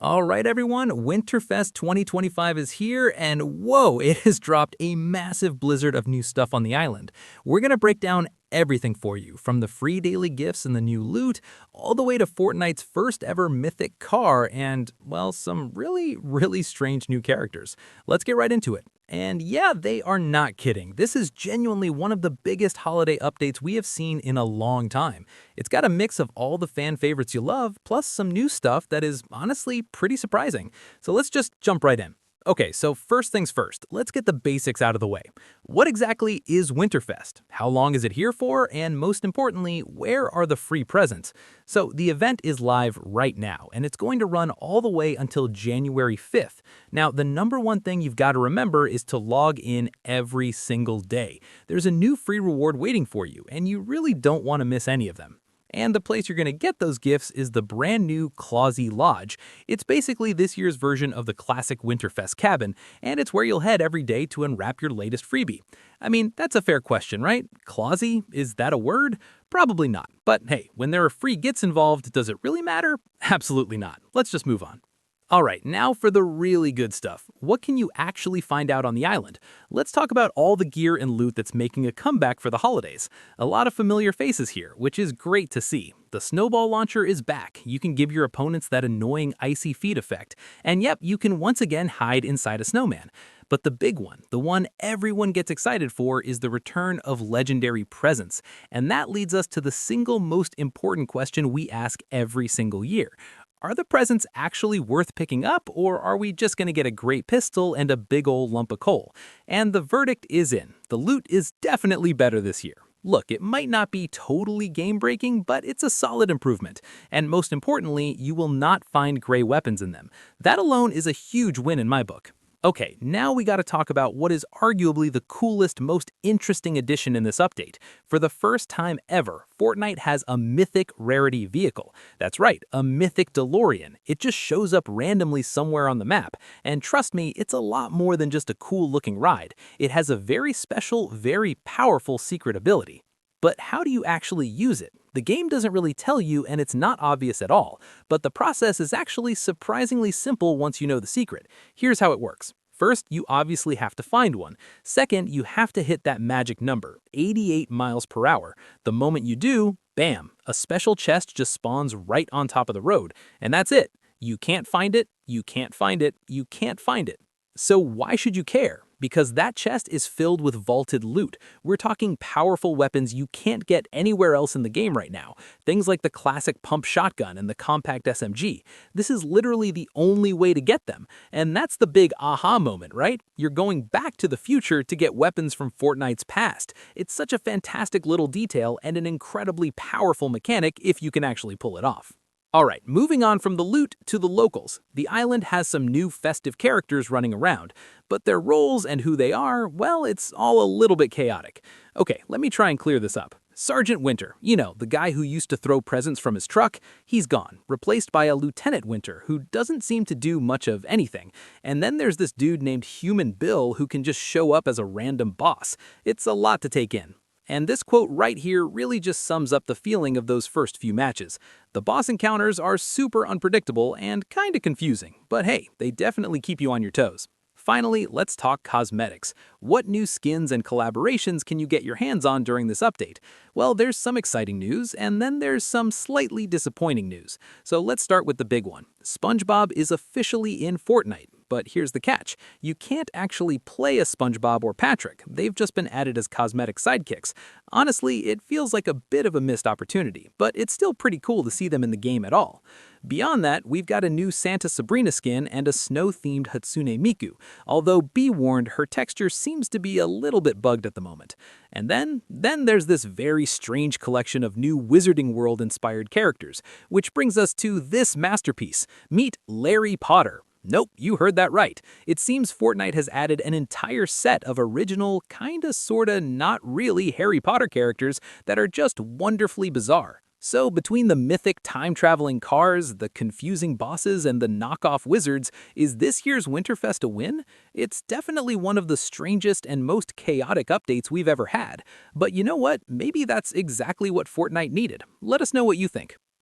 All right, everyone, Winterfest 2025 is here, and whoa, it has dropped a massive blizzard of new stuff on the island. We're going to break down everything for you, from the free daily gifts and the new loot, all the way to Fortnite's first ever mythic car and, well, some really strange new characters. Let's get right into it. And yeah, they are not kidding. This is genuinely one of the biggest holiday updates we have seen in a long time. It's got a mix of all the fan favorites you love, plus some new stuff that is honestly pretty surprising. So let's just jump right in. Okay, so first things first, let's get the basics out of the way. What exactly is Winterfest? How long is it here for? And most importantly, where are the free presents? So the event is live right now, and it's going to run all the way until January 5th. Now, the number one thing you've got to remember is to log in every single day. There's a new free reward waiting for you, and you really don't want to miss any of them. And the place you're going to get those gifts is the brand new Clausy Lodge. It's basically this year's version of the classic Winterfest cabin, and it's where you'll head every day to unwrap your latest freebie. I mean, that's a fair question, right? Clausy? Is that a word? Probably not. But hey, when there are free gifts involved, does it really matter? Absolutely not. Let's just move on. Alright, now for the really good stuff. What can you actually find out on the island? Let's talk about all the gear and loot that's making a comeback for the holidays. A lot of familiar faces here, which is great to see. The snowball launcher is back. You can give your opponents that annoying icy feet effect. And yep, you can once again hide inside a snowman. But the big one, the one everyone gets excited for, is the return of legendary presents. And that leads us to the single most important question we ask every single year. Are the presents actually worth picking up, or are we just going to get a great pistol and a big ol' lump of coal? And the verdict is in. The loot is definitely better this year. Look, it might not be totally game-breaking, but it's a solid improvement. And most importantly, you will not find gray weapons in them. That alone is a huge win in my book. Okay, now we gotta talk about what is arguably the coolest, most interesting addition in this update. For the first time ever, Fortnite has a mythic rarity vehicle. That's right, a mythic DeLorean. It just shows up randomly somewhere on the map. And trust me, it's a lot more than just a cool-looking ride. It has a very special, very powerful secret ability. But how do you actually use it? The game doesn't really tell you, and it's not obvious at all. But the process is actually surprisingly simple once you know the secret. Here's how it works. First, you obviously have to find one. Second, you have to hit that magic number, 88 miles per hour. The moment you do, bam, a special chest just spawns right on top of the road. And that's it. You can't find it, you can't find it, you can't find it. So why should you care? Because that chest is filled with vaulted loot. We're talking powerful weapons you can't get anywhere else in the game right now. Things like the classic pump shotgun and the compact SMG. This is literally the only way to get them. And that's the big aha moment, right? You're going back to the future to get weapons from Fortnite's past. It's such a fantastic little detail and an incredibly powerful mechanic if you can actually pull it off. Alright, moving on from the loot to the locals. The island has some new festive characters running around, but their roles and who they are, well, it's all a little bit chaotic. Okay, let me try and clear this up. Sergeant Winter, you know, the guy who used to throw presents from his truck, he's gone, replaced by a Lieutenant Winter who doesn't seem to do much of anything. And then there's this dude named Human Bill who can just show up as a random boss. It's a lot to take in. And this quote right here really just sums up the feeling of those first few matches. The boss encounters are super unpredictable and kinda confusing, but hey, they definitely keep you on your toes. Finally, let's talk cosmetics. What new skins and collaborations can you get your hands on during this update? Well, there's some exciting news, and then there's some slightly disappointing news. So let's start with the big one. SpongeBob is officially in Fortnite. But here's the catch. You can't actually play as SpongeBob or Patrick. They've just been added as cosmetic sidekicks. Honestly, it feels like a bit of a missed opportunity, but it's still pretty cool to see them in the game at all. Beyond that, we've got a new Santa Sabrina skin and a snow-themed Hatsune Miku, although be warned, her texture seems to be a little bit bugged at the moment. And then there's this very strange collection of new Wizarding World-inspired characters, which brings us to this masterpiece. Meet Larry Potter. Nope, you heard that right. It seems Fortnite has added an entire set of original, kinda sorta not really Harry Potter characters that are just wonderfully bizarre. So between the mythic time-traveling cars, the confusing bosses, and the knockoff wizards, is this year's Winterfest a win? It's definitely one of the strangest and most chaotic updates we've ever had. But you know what? Maybe that's exactly what Fortnite needed. Let us know what you think.